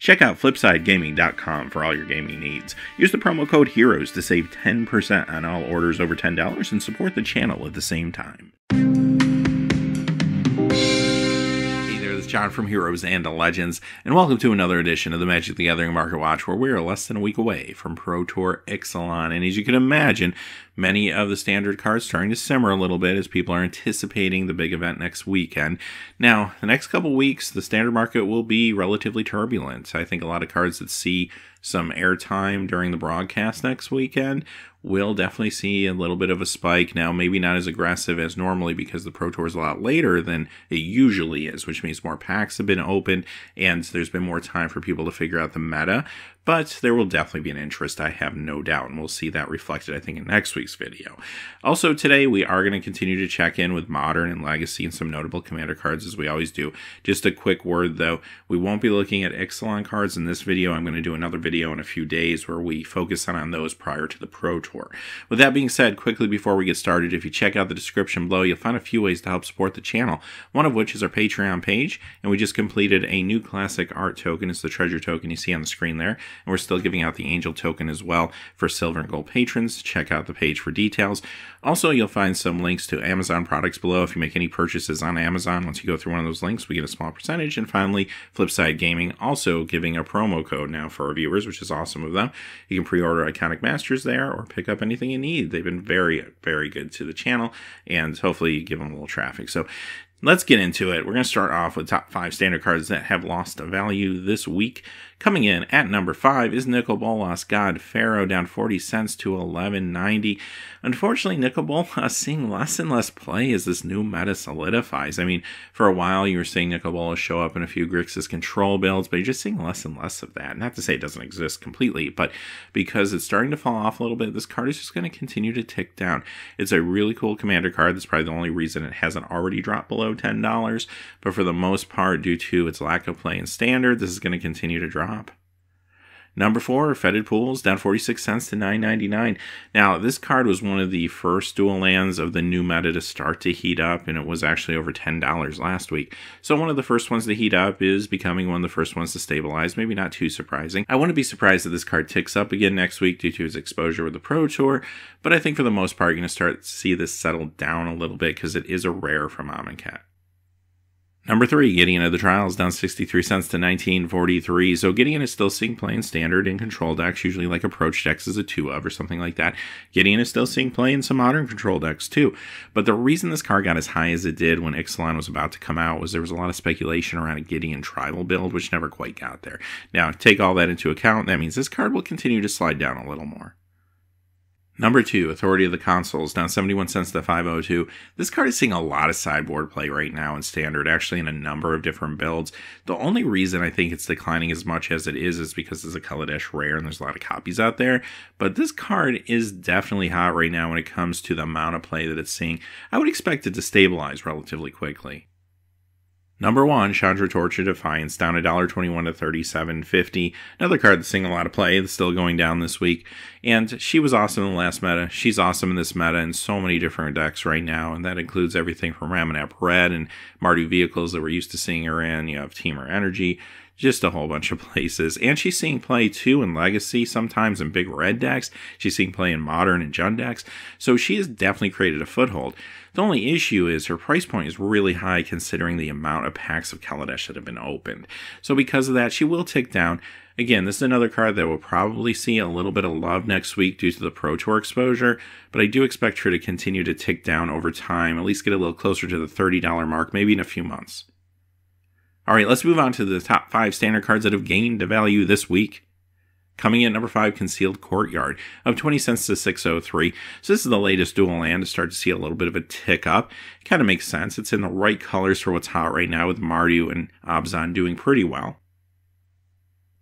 Check out FlipsideGaming.com for all your gaming needs. Use the promo code HEROES to save 10% on all orders over $10 and support the channel at the same time. Hey there, this is John from Heroes and Legends, and welcome to another edition of the Magic the Gathering Market Watch, where we are less than a week away from Protour Ixalan. And as you can imagine, many of the standard cards starting to simmer a little bit as people are anticipating the big event next weekend. Now, the next couple weeks, the standard market will be relatively turbulent. I think a lot of cards that see some airtime during the broadcast next weekend will definitely see a little bit of a spike. Now, maybe not as aggressive as normally because the Pro Tour is a lot later than it usually is, which means more packs have been opened and there's been more time for people to figure out the meta. But there will definitely be an interest, I have no doubt, and we'll see that reflected, I think, in next week's video. Also, today we are going to continue to check in with Modern and Legacy and some notable Commander cards, as we always do. Just a quick word, though, we won't be looking at Ixalan cards in this video. I'm going to do another video in a few days where we focus on those prior to the Pro Tour. With that being said, quickly before we get started, if you check out the description below, you'll find a few ways to help support the channel, one of which is our Patreon page, and we just completed a new classic art token. It's the treasure token you see on the screen there. And we're still giving out the Angel token as well for silver and gold patrons. Check out the page for details. Also, you'll find some links to Amazon products below. If you make any purchases on Amazon, once you go through one of those links, we get a small percentage. And finally, Flipside Gaming also giving a promo code now for our viewers, which is awesome of them. You can pre-order Iconic Masters there or pick up anything you need. They've been very, very good to the channel, and hopefully give them a little traffic. So let's get into it. We're going to start off with top 5 standard cards that have lost value this week. Coming in at number 5 is Nicol Bolas God Pharaoh, down 40 cents to $11.90. Unfortunately, Nicol Bolas seeing less and less play as this new meta solidifies. I mean, for a while you were seeing Nicol Bolas show up in a few Grixis control builds, but you're just seeing less and less of that. Not to say it doesn't exist completely, but because it's starting to fall off a little bit, this card is just going to continue to tick down. It's a really cool commander card. That's probably the only reason it hasn't already dropped below $10, but for the most part, due to its lack of play in standard, this is going to continue to drop. Number 4, Fetid Pools, down 46 cents to $9.99. Now, this card was one of the first dual lands of the new meta to start to heat up, and it was actually over $10 last week. So one of the first ones to heat up is becoming one of the first ones to stabilize. Maybe not too surprising. I wouldn't be surprised if this card ticks up again next week due to its exposure with the Pro Tour, but I think for the most part, you're going to start to see this settle down a little bit because it is a rare from Amonkhet. Number 3, Gideon of the Trials, down 63 cents to $19.43. So Gideon is still seeing play in standard and control decks, usually like approach decks as a 2-of or something like that. Gideon is still seeing play in some modern control decks too. But the reason this card got as high as it did when Ixalan was about to come out was there was a lot of speculation around a Gideon tribal build, which never quite got there. Now, take all that into account, that means this card will continue to slide down a little more. Number 2, Authority of the Consuls, down 71 cents to $5.02. This card is seeing a lot of sideboard play right now in standard, actually in a number of different builds. The only reason I think it's declining as much as it is because it's a Kaladesh rare and there's a lot of copies out there. But this card is definitely hot right now when it comes to the amount of play that it's seeing. I would expect it to stabilize relatively quickly. Number 1, Chandra Torch of Defiance, down $1.21 to $37.50. Another card that's seeing a lot of play, that's still going down this week. And she was awesome in the last meta. She's awesome in this meta in so many different decks right now. And that includes everything from Ramanap Red and Mardu vehicles that we're used to seeing her in. You have Teamer Energy, just a whole bunch of places. And she's seeing play too in Legacy, sometimes in big red decks. She's seeing play in Modern and Jund decks. So she has definitely created a foothold. The only issue is her price point is really high considering the amount of packs of Kaladesh that have been opened. So because of that, she will tick down. Again, this is another card that will probably see a little bit of love next week due to the Pro Tour exposure, but I do expect her to continue to tick down over time, at least get a little closer to the $30 mark, maybe in a few months. All right, let's move on to the top 5 standard cards that have gained value this week. Coming in at number 5, Concealed Courtyard, of 20 cents to $6.03. So this is the latest dual land to start to see a little bit of a tick up. It kind of makes sense. It's in the right colors for what's hot right now, with Mardu and Abzan doing pretty well.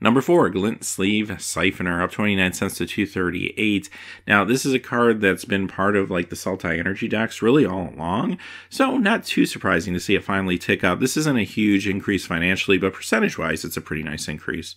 Number 4, Glint Sleeve Siphoner, up 29 cents to $2.38. Now, this is a card that's been part of like the Sultai Energy decks really all along, so not too surprising to see it finally tick up. This isn't a huge increase financially, but percentage-wise, it's a pretty nice increase.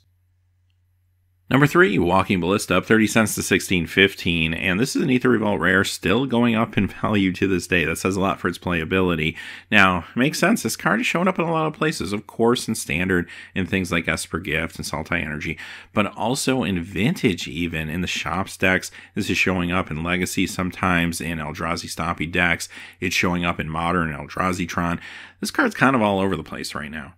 Number 3, Walking Ballista, up 30 cents to 16.15, and this is an Aether Revolt rare, still going up in value to this day. That says a lot for its playability. Now, it makes sense. This card is showing up in a lot of places, of course, in Standard, in things like Esper Gift and Sultai Energy, but also in Vintage, even in the Shops decks. This is showing up in Legacy sometimes, in Eldrazi Stompy decks. It's showing up in Modern Eldrazi Tron. This card's kind of all over the place right now.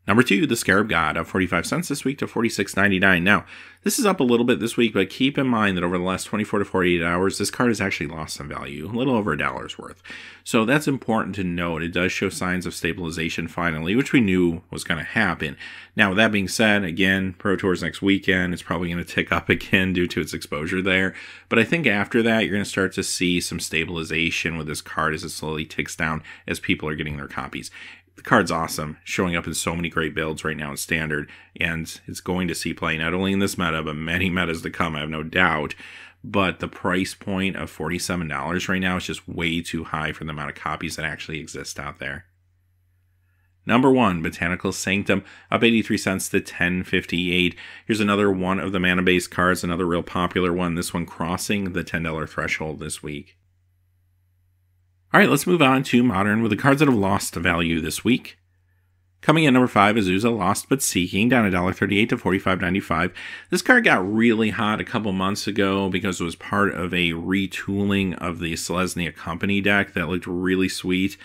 Number 2, the Scarab God, up 45 cents this week to 46.99. Now, this is up a little bit this week, but keep in mind that over the last 24 to 48 hours, this card has actually lost some value, a little over $1 worth. So that's important to note. It does show signs of stabilization finally, which we knew was going to happen. Now, with that being said, again, Pro Tour's next weekend. It's probably going to tick up again due to its exposure there. But I think after that, you're going to start to see some stabilization with this card as it slowly ticks down as people are getting their copies. The card's awesome, showing up in so many great builds right now in Standard, and it's going to see play not only in this meta, but many metas to come, I have no doubt. But the price point of $47 right now is just way too high for the amount of copies that actually exist out there. Number 1, Botanical Sanctum, up 83 cents to 10.58. Here's another one of the mana-based cards, another real popular one, this one crossing the $10 threshold this week. All right, let's move on to Modern with the cards that have lost value this week. Coming in number 5, Azusa, Lost But Seeking, down $1.38 to $45.95. This card got really hot a couple months ago because it was part of a retooling of the Selesnya Company deck that looked really sweet,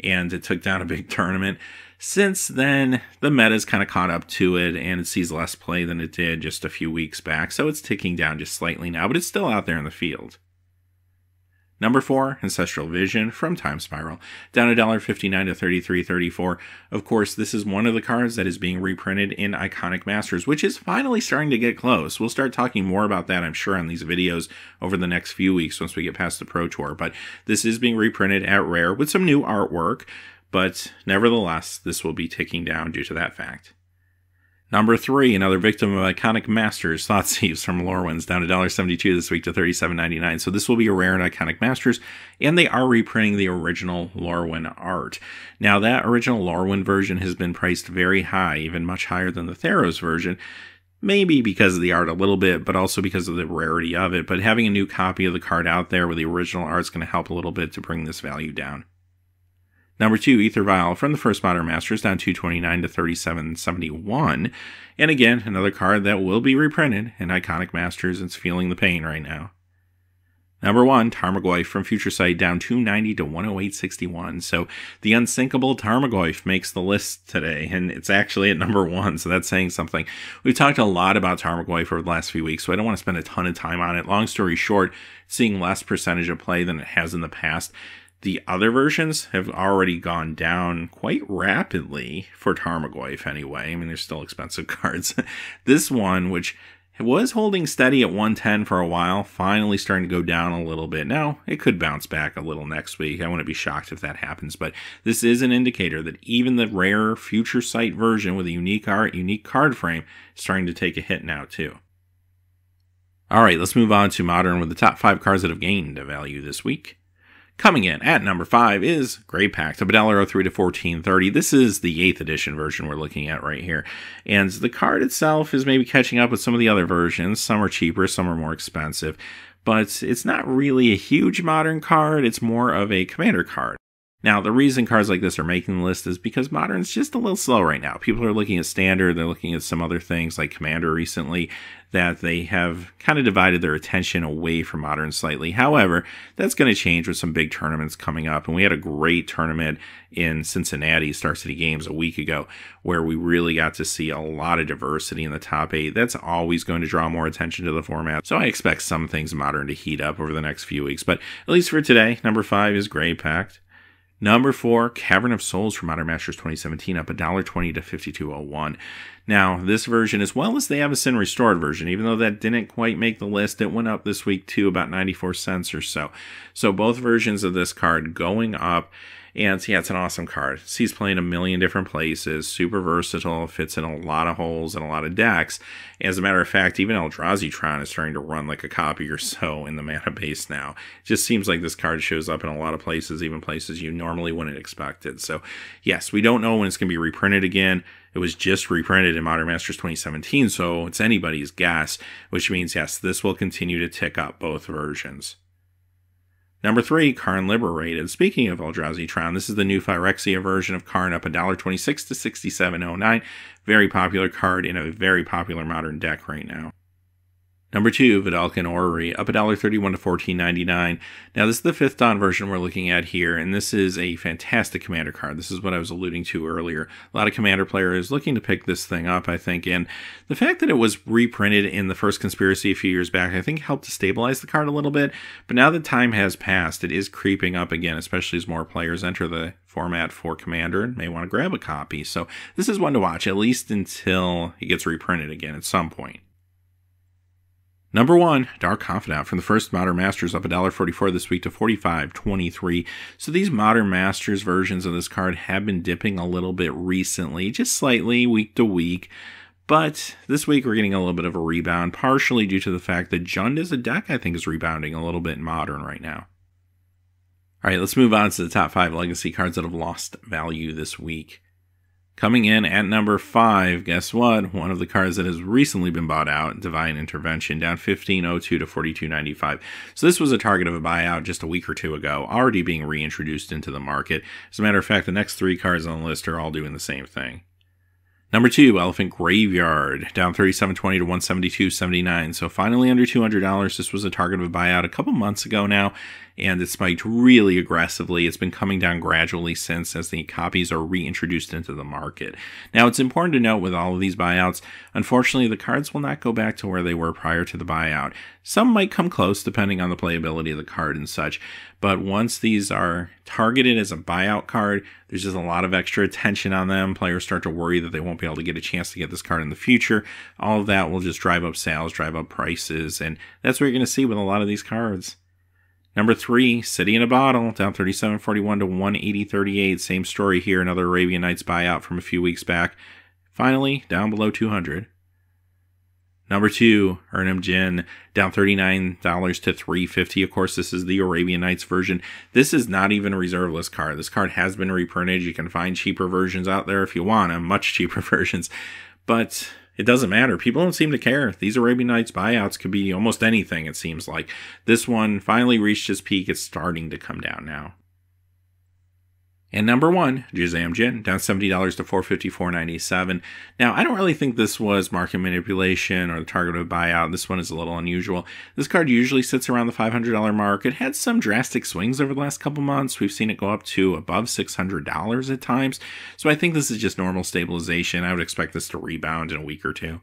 and it took down a big tournament. Since then, the meta's kind of caught up to it, and it sees less play than it did just a few weeks back, so it's ticking down just slightly now, but it's still out there in the field. Number 4, Ancestral Vision from Time Spiral, down $1.59 to $33.34. Of course, this is one of the cards that is being reprinted in Iconic Masters, which is finally starting to get close. We'll start talking more about that, I'm sure, on these videos over the next few weeks once we get past the Pro Tour. But this is being reprinted at Rare with some new artwork, but nevertheless, this will be ticking down due to that fact. Number 3, another victim of Iconic Masters, Thoughtseize from Lorwyn's, down $1.72 this week to $37.99. So this will be a rare in Iconic Masters, and they are reprinting the original Lorwyn art. Now, that original Lorwyn version has been priced very high, even much higher than the Theros version, maybe because of the art a little bit, but also because of the rarity of it. But having a new copy of the card out there with the original art is going to help a little bit to bring this value down. Number 2, Aether Vial from the first Modern Masters, down $2.29 to $37.71. And again, another card that will be reprinted in Iconic Masters. It's feeling the pain right now. Number 1, Tarmogoyf from Future Sight, down $2.90 to $108.61. So the unsinkable Tarmogoyf makes the list today, and it's actually at number 1, so that's saying something. We've talked a lot about Tarmogoyf over the last few weeks, so I don't want to spend a ton of time on it. Long story short, seeing less percentage of play than it has in the past. The other versions have already gone down quite rapidly for Tarmogoyf anyway. I mean, they're still expensive cards. This one, which was holding steady at 110 for a while, finally starting to go down a little bit. Now, it could bounce back a little next week. I wouldn't be shocked if that happens, but this is an indicator that even the rare Future Sight version with a unique art, unique card frame is starting to take a hit now too. All right, let's move on to Modern with the top 5 cards that have gained a value this week. Coming in at number 5 is Grey Pact, up $1.03 to $14.30. This is the 8th edition version we're looking at right here. And the card itself is maybe catching up with some of the other versions. Some are cheaper, some are more expensive. But it's not really a huge Modern card, it's more of a Commander card. Now, the reason cards like this are making the list is because Modern's just a little slow right now. People are looking at Standard, they're looking at some other things like Commander recently, that they have kind of divided their attention away from Modern slightly. However, that's going to change with some big tournaments coming up. And we had a great tournament in Cincinnati, Star City Games, a week ago, where we really got to see a lot of diversity in the top 8. That's always going to draw more attention to the format. So I expect some things Modern to heat up over the next few weeks. But at least for today, number 5 is Grey Pact. Number 4, Cavern of Souls from Modern Masters 2017, up $1.20 to $52.01. Now, this version, as well as the Avacyn Restored version, even though that didn't quite make the list, it went up this week too, about 94 cents or so. So both versions of this card going up. And yeah, it's an awesome card. He's playing a million different places, super versatile, fits in a lot of holes and a lot of decks. As a matter of fact, even Eldrazi Tron is starting to run like a copy or so in the mana base now. It just seems like this card shows up in a lot of places, even places you normally wouldn't expect it. So yes, we don't know when it's going to be reprinted again. It was just reprinted in Modern Masters 2017, so it's anybody's guess, which means, yes, this will continue to tick up both versions. Number 3, Karn Liberated. Speaking of Eldrazi Tron, this is the new Phyrexia version of Karn, up $1.26 to $67.09. Very popular card in a very popular modern deck right now. Number 2, Vidalcan Orrery, up $1.31 to $14.99. Now, this is the 5th Dawn version we're looking at here, and this is a fantastic Commander card. This is what I was alluding to earlier. A lot of Commander players looking to pick this thing up, I think, and the fact that it was reprinted in the first Conspiracy a few years back, I think helped to stabilize the card a little bit, but now that time has passed, it is creeping up again, especially as more players enter the format for Commander and may want to grab a copy. So this is one to watch, at least until it gets reprinted again at some point. Number 1, Dark Confidant from the first Modern Masters, up $1.44 this week to $45.23. So these Modern Masters versions of this card have been dipping a little bit recently, just slightly week to week. But this week we're getting a little bit of a rebound, partially due to the fact that Jund as a deck, I think, is rebounding a little bit in Modern right now. All right, let's move on to the top 5 legacy cards that have lost value this week. Coming in at number 5, guess what? One of the cards that has recently been bought out, Divine Intervention, down $15.02 to $42.95. So this was a target of a buyout just a week or two ago, already being reintroduced into the market. As a matter of fact, the next 3 cards on the list are all doing the same thing. Number 2, Elephant Graveyard, down $37.20 to $172.79. So finally under $200. This was a target of a buyout a couple months ago now, and it spiked really aggressively. It's been coming down gradually since, as the copies are reintroduced into the market. Now, it's important to note with all of these buyouts, unfortunately, the cards will not go back to where they were prior to the buyout. Some might come close, depending on the playability of the card and such, but once these are targeted as a buyout card, there's just a lot of extra attention on them. Players start to worry that they won't be able to get a chance to get this card in the future. All of that will just drive up sales, drive up prices, and that's what you're going to see with a lot of these cards. Number 3, City in a Bottle, down $37.41 to $180.38. Same story here, another Arabian Nights buyout from a few weeks back. Finally, down below $200. Number 2, Urnam Jinn, down $39 to $350. Of course, this is the Arabian Nights version. This is not even a reserve list card. This card has been reprinted. You can find cheaper versions out there if you want them, much cheaper versions. But it doesn't matter. People don't seem to care. These Arabian Nights buyouts could be almost anything, it seems like. This one finally reached its peak. It's starting to come down now. And number 1, Jizam Jin, down $70 to $454.97. Now, I don't really think this was market manipulation or the target of a buyout. This one is a little unusual. This card usually sits around the $500 mark. It had some drastic swings over the last couple months. We've seen it go up to above $600 at times. So I think this is just normal stabilization. I would expect this to rebound in a week or two.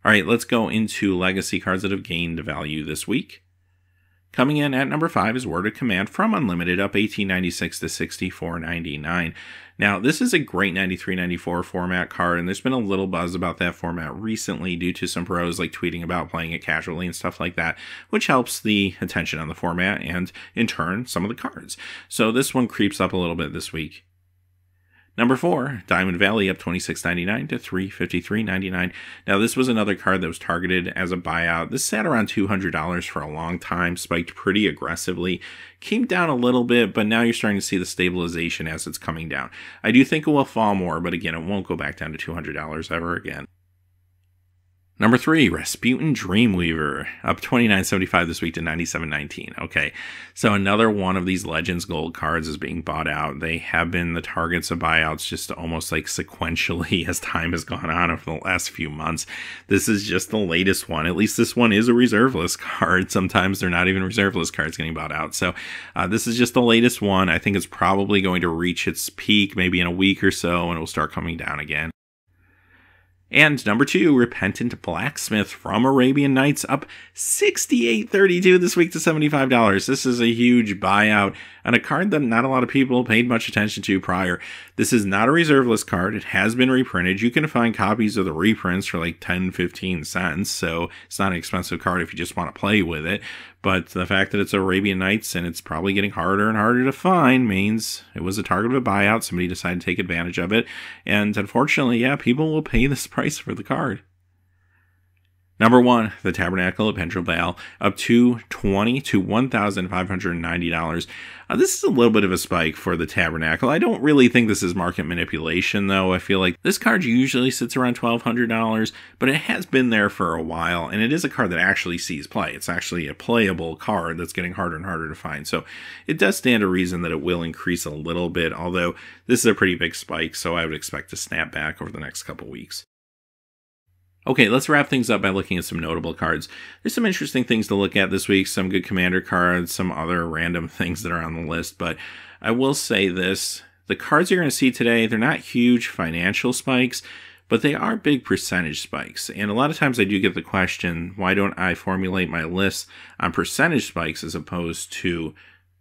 All right, let's go into legacy cards that have gained value this week. Coming in at number 5 is Word of Command from Unlimited, up $18.96 to $64.99. Now, this is a great 93-94 format card, and there's been a little buzz about that format recently due to some pros like tweeting about playing it casually and stuff like that, which helps the attention on the format and, in turn, some of the cards. So this one creeps up a little bit this week. Number 4, Diamond Valley, up $26.99 to $353.99. Now, this was another card that was targeted as a buyout. This sat around $200 for a long time, spiked pretty aggressively, came down a little bit, but now you're starting to see the stabilization as it's coming down. I do think it will fall more, but again, it won't go back down to $200 ever again. Number 3, Rasputin Dreamweaver, up $29.75 this week to $97.19. Okay, so another one of these Legends Gold cards is being bought out. They have been the targets of buyouts just almost like sequentially as time has gone on over the last few months. This is just the latest one. At least this one is a reserve list card. Sometimes they're not even reserve list cards getting bought out. So this is just the latest one. I think it's probably going to reach its peak maybe in a week or so, and it will start coming down again. And number 2, Repentant Blacksmith from Arabian Nights, up $68.32 this week to $75. This is a huge buyout on a card that not a lot of people paid much attention to prior. This is not a reserve list card. It has been reprinted. You can find copies of the reprints for like 10-15 cents, so it's not an expensive card if you just want to play with it. But the fact that it's Arabian Nights and it's probably getting harder and harder to find means it was a target of a buyout. Somebody decided to take advantage of it. And unfortunately, yeah, people will pay this price for the card. Number 1, the Tabernacle of Pendrell, up to $20 to $1,590. This is a little bit of a spike for the Tabernacle. I don't really think this is market manipulation, though. I feel like this card usually sits around $1,200, but it has been there for a while, and it is a card that actually sees play. It's actually a playable card that's getting harder and harder to find. So it does stand to reason that it will increase a little bit, although this is a pretty big spike, so I would expect to snap back over the next couple weeks. Okay, let's wrap things up by looking at some notable cards. There's some interesting things to look at this week, some good commander cards, some other random things that are on the list, but I will say this, the cards you're going to see today, they're not huge financial spikes, but they are big percentage spikes. And a lot of times I do get the question, why don't I formulate my lists on percentage spikes as opposed to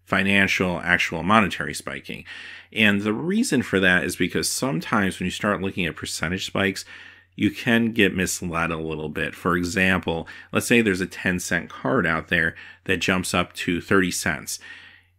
financial, actual monetary spiking? And the reason for that is because sometimes when you start looking at percentage spikes, you can get misled a little bit. For example, let's say there's a 10-cent card out there that jumps up to 30 cents.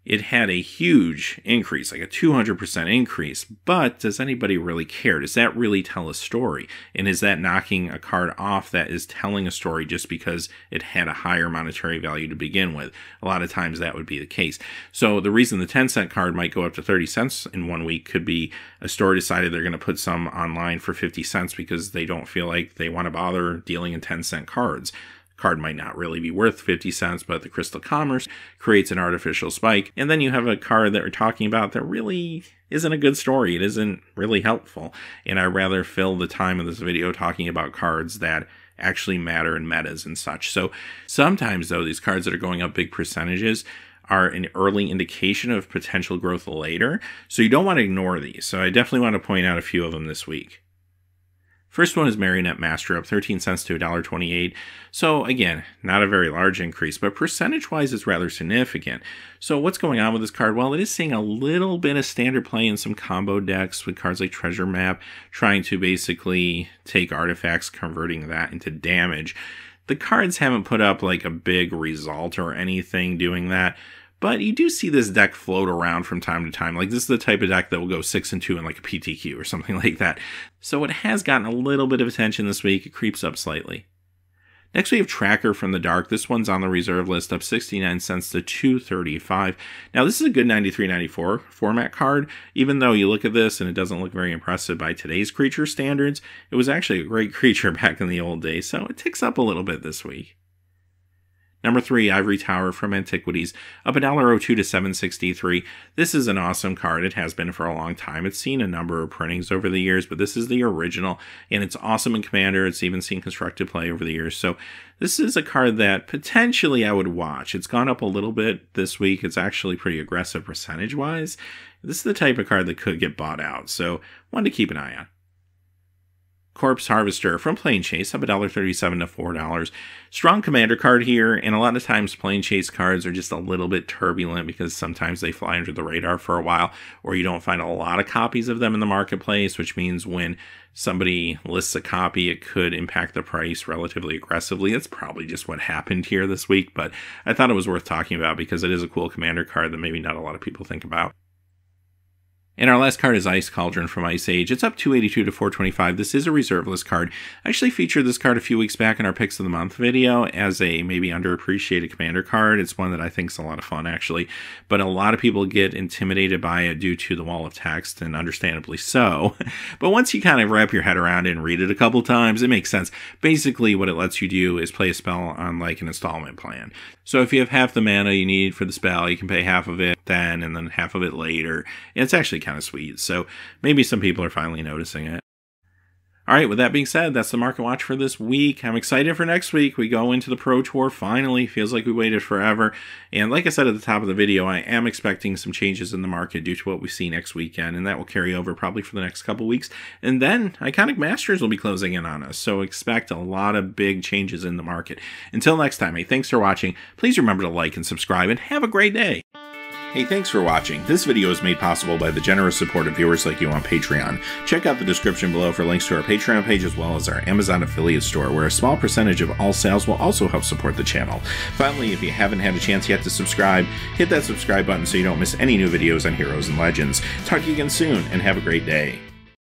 It had a huge increase, like a 200% increase, but does anybody really care? Does that really tell a story? And is that knocking a card off that is telling a story just because it had a higher monetary value to begin with? A lot of times that would be the case. So the reason the 10-cent card might go up to 30 cents in 1 week could be a store decided they're going to put some online for 50 cents because they don't feel like they want to bother dealing in 10-cent cards. Card might not really be worth 50 cents, but the Crystal Commerce creates an artificial spike. And then you have a card that we're talking about that really isn't a good story. It isn't really helpful. And I'd rather fill the time of this video talking about cards that actually matter in metas and such. So sometimes, though, these cards that are going up big percentages are an early indication of potential growth later. So you don't want to ignore these. So I definitely want to point out a few of them this week. First one is Marionette Master, up 13 cents to $1.28. So again, not a very large increase, but percentage-wise it's rather significant. So what's going on with this card? Well, it is seeing a little bit of standard play in some combo decks with cards like Treasure Map, trying to basically take artifacts, converting that into damage. The cards haven't put up like a big result or anything doing that, but you do see this deck float around from time to time. Like, this is the type of deck that will go 6-2 in like a PTQ or something like that. So it has gotten a little bit of attention this week. It creeps up slightly. Next, we have Tracker from the Dark. This one's on the reserve list, up 69 cents to $2.35. Now, this is a good 93-94 format card. Even though you look at this and it doesn't look very impressive by today's creature standards, it was actually a great creature back in the old days, so it ticks up a little bit this week. Number 3, Ivory Tower from Antiquities, up $1.02 to $7.63. This is an awesome card. It has been for a long time. It's seen a number of printings over the years, but this is the original, and it's awesome in Commander. It's even seen constructed play over the years. So this is a card that potentially I would watch. It's gone up a little bit this week. It's actually pretty aggressive percentage-wise. This is the type of card that could get bought out, so one to keep an eye on. Corpse Harvester from Plane Chase, up $1.37 to $4. Strong commander card here, and a lot of times Plane Chase cards are just a little bit turbulent because sometimes they fly under the radar for a while, or you don't find a lot of copies of them in the marketplace, which means when somebody lists a copy, it could impact the price relatively aggressively. That's probably just what happened here this week, but I thought it was worth talking about because it is a cool commander card that maybe not a lot of people think about. And our last card is Ice Cauldron from Ice Age. It's up $2.82 to $4.25. This is a reserve list card. I actually featured this card a few weeks back in our Picks of the Month video as a maybe underappreciated commander card. It's one that I think is a lot of fun, actually. But a lot of people get intimidated by it due to the wall of text, and understandably so. But once you kind of wrap your head around it and read it a couple times, it makes sense. Basically, what it lets you do is play a spell on like an installment plan. So if you have half the mana you need for the spell, you can pay half of it then and then half of it later. And it's actually kind of sweet, so maybe some people are finally noticing it. Alright, with that being said, that's the market watch for this week. I'm excited for next week. We go into the Pro Tour finally. Feels like we waited forever. And like I said at the top of the video, I am expecting some changes in the market due to what we see next weekend, and that will carry over probably for the next couple weeks. And then Iconic Masters will be closing in on us, so expect a lot of big changes in the market. Until next time, hey, thanks for watching. Please remember to like and subscribe, and have a great day. Hey, thanks for watching. This video is made possible by the generous support of viewers like you on Patreon. Check out the description below for links to our Patreon page as well as our Amazon affiliate store, where a small percentage of all sales will also help support the channel. Finally, if you haven't had a chance yet to subscribe, hit that subscribe button so you don't miss any new videos on Heroes and Legends. Talk to you again soon, and have a great day.